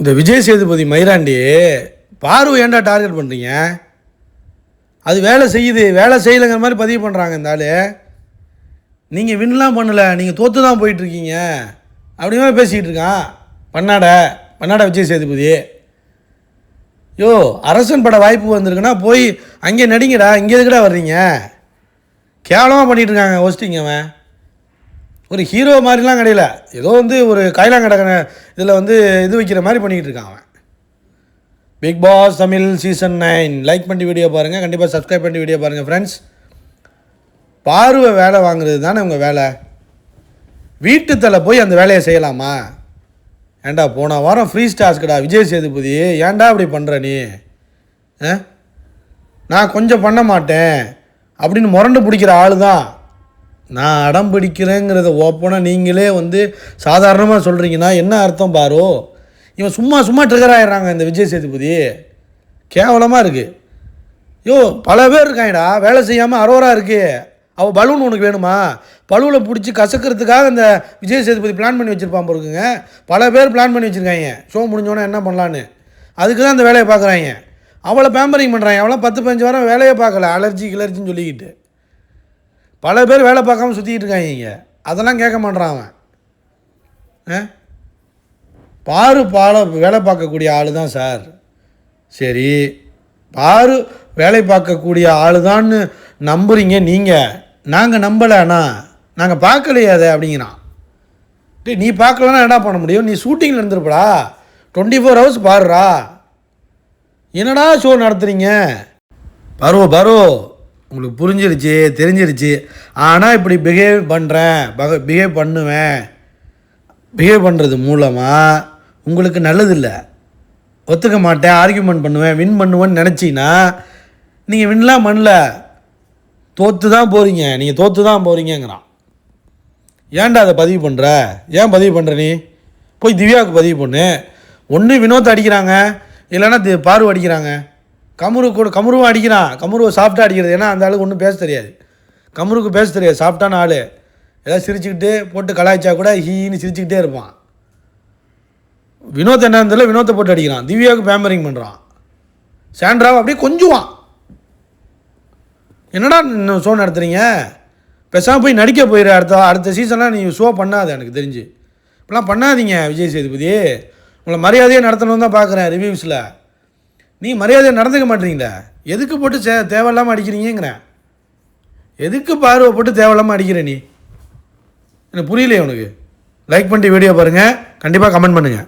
இந்த விஜய் சேதுபதி மயிராண்டி பார்வை ஏன்டா டார்கெட் பண்ணுறீங்க? அது வேலை செய்யுது, வேலை செய்யலைங்கிற மாதிரி பதிவு பண்ணுறாங்க இந்த ஆள். நீங்கள் வின்லாம் பண்ணலை, நீங்கள் தோற்று தான் போயிட்டுருக்கீங்க அப்படிங்கிற மாதிரி பேசிக்கிட்டு இருக்கான். பண்ணாட விஜய் சேதுபதி. யோ, அரசன் பட வாய்ப்பு வந்திருக்குன்னா போய் அங்கே நடிங்கடா, இங்கே எதுக்குடா வர்றீங்க? கேவலமாக பண்ணிகிட்டு இருக்காங்க ஹோஸ்டிங். அவன் ஒரு ஹீரோ மாதிரிலாம் கிடையாது, ஏதோ ஒரு கைலாங்கடை இதில் இது வைக்கிற மாதிரி பண்ணிக்கிட்டு இருக்கான் அவன். Bigg Boss Tamil season 9 like பண்ணி வீடியோ பாருங்கள், கண்டிப்பாக சப்ஸ்கிரைப் பண்ணி வீடியோ பாருங்கள் ஃப்ரெண்ட்ஸ். பார்வை வேலை வாங்குறது தானே உங்கள் வேலை. வீட்டுத்தலை போய் அந்த வேலையை செய்யலாமா? ஏன்டா போன வாரம் ஃப்ரீ ஸ்டாஸ்க்குடா விஜய் சேதுபதி, ஏன்டா அப்படி பண்ணுற நீ? நான் கொஞ்சம் பண்ண மாட்டேன் அப்படின்னு முரண்டு பிடிக்கிற ஆள் தான். நான் அடம் பிடிக்கிறேங்கிறத ஓப்பனாக நீங்களே சாதாரணமாக சொல்கிறீங்கன்னா என்ன அர்த்தம் பாரோ? இவன் சும்மா ட்ரிகர் ஆகிடுறாங்க இந்த விஜய் சேதுபதி. கேவலமாக இருக்குது. யோ, பல பேர் இருக்காங்கடா வேலை செய்யாமல் அரோரா இருக்குது. அவள் பலூன் உனக்கு வேணுமா? பழுவில் பிடிச்சி கசக்கிறதுக்காக இந்த விஜய் சேதுபதி பிளான் பண்ணி வச்சுருப்பான் போஇருக்குங்க. பல பேர் பிளான் பண்ணி வச்சுருக்காங்க ஷோ முடிஞ்சோன்னே என்ன பண்ணலான்னு. அதுக்கு தான் அந்த வேலையை பார்க்குறாங்க. அவளை பேம்பரிங் பண்ணுறாங்க. அவளாம் 10-15 வாரம் வேலையே பார்க்கல, கிளர்ச்சின்னு சொல்லிக்கிட்டு. பல பேர் வேலை பார்க்காம சுற்றிக்கிட்டு இருக்காங்க இங்கே. அதெல்லாம் கேட்க மாட்டான் அவன். வேலை பார்க்கக்கூடிய ஆள் தான் சார். சரி, வேலை பார்க்கக்கூடிய ஆள் தான்னு நம்புறீங்க நீங்கள். நாங்கள் நம்பலைண்ணா, நாங்கள் பார்க்கலையே அதை அப்படிங்கிறான். நீ பார்க்கலன்னா என்ன பண்ண முடியும்? நீ ஷூட்டிங்கில் இருந்துருப்படா, 24 hours பாருடா. என்னடா ஷோ நடத்துகிறீங்க? பாரு உங்களுக்கு புரிஞ்சிருச்சு, தெரிஞ்சிருச்சு. ஆனால் இப்படி பிஹேவ் பண்ணுறது மூலமாக உங்களுக்கு நல்லதில்லை. ஒத்துக்க மாட்டேன், ஆர்கியூமெண்ட் பண்ணுவேன், வின் பண்ணுவேன்னு நினச்சின்னா நீங்கள் வின்லாம் பண்ணல, தோற்று தான் போகிறீங்க. நீங்கள் தோற்று தான் போகிறீங்கிறான். ஏன்டா அதை பதிவு பண்ணுற? ஏன் பதிவு பண்ணுற? நீ போய் திவ்யாவுக்கு பதிவு பண்ணு. ஒன்று வினோத் அடிக்கிறாங்க, இல்லைன்னா பார்வை அடிக்கிறாங்க. கமுருவும் அடிக்கிறான். கமுருவை சாஃப்டாக அடிக்கிறது. ஏன்னா அந்த ஆளுக்கு ஒன்றும் பேச தெரியாது. கமுருக்கு பேச தெரியாது, சாஃப்டான ஆள். ஏதாவது சிரிச்சுக்கிட்டு போட்டு கலாய்ச்சா கூட ஹீன்னு சிரிச்சுக்கிட்டே இருப்பான். வினோத் என்ன தெரியல, வினோத்தை போட்டு அடிக்கிறான். திவ்யாவுக்கு பேம்பரிங் பண்ணுறான். சாண்ட்ராவை அப்படியே கொஞ்சுவான். என்னடா இன்னும் ஷோ நடத்துகிறீங்க? பேசாமல் போய் நடிக்க போயிடு. அடுத்த சீசன்லாம் நீ ஷோ பண்ணாத. எனக்கு தெரிஞ்சு இப்பெல்லாம் பண்ணாதீங்க விஜய் சேதுபதி. உங்களை மரியாதையாக நடத்தணும்னு தான் பார்க்குறேன் ரிவ்யூஸில். நீ மரியாதையாக நடந்துக்க மாட்டீங்களே, எதுக்கு போட்டு தேவையில்லாமல் அடிக்கிறீங்கிறேன். எதுக்கு பார்வை போட்டு தேவையில்லாமல் அடிக்கிற நீ? எனக்கு புரியலையே உனக்கு. லைக் பண்ணிட்டு வீடியோ பாருங்கள், கண்டிப்பாக கமெண்ட் பண்ணுங்கள்.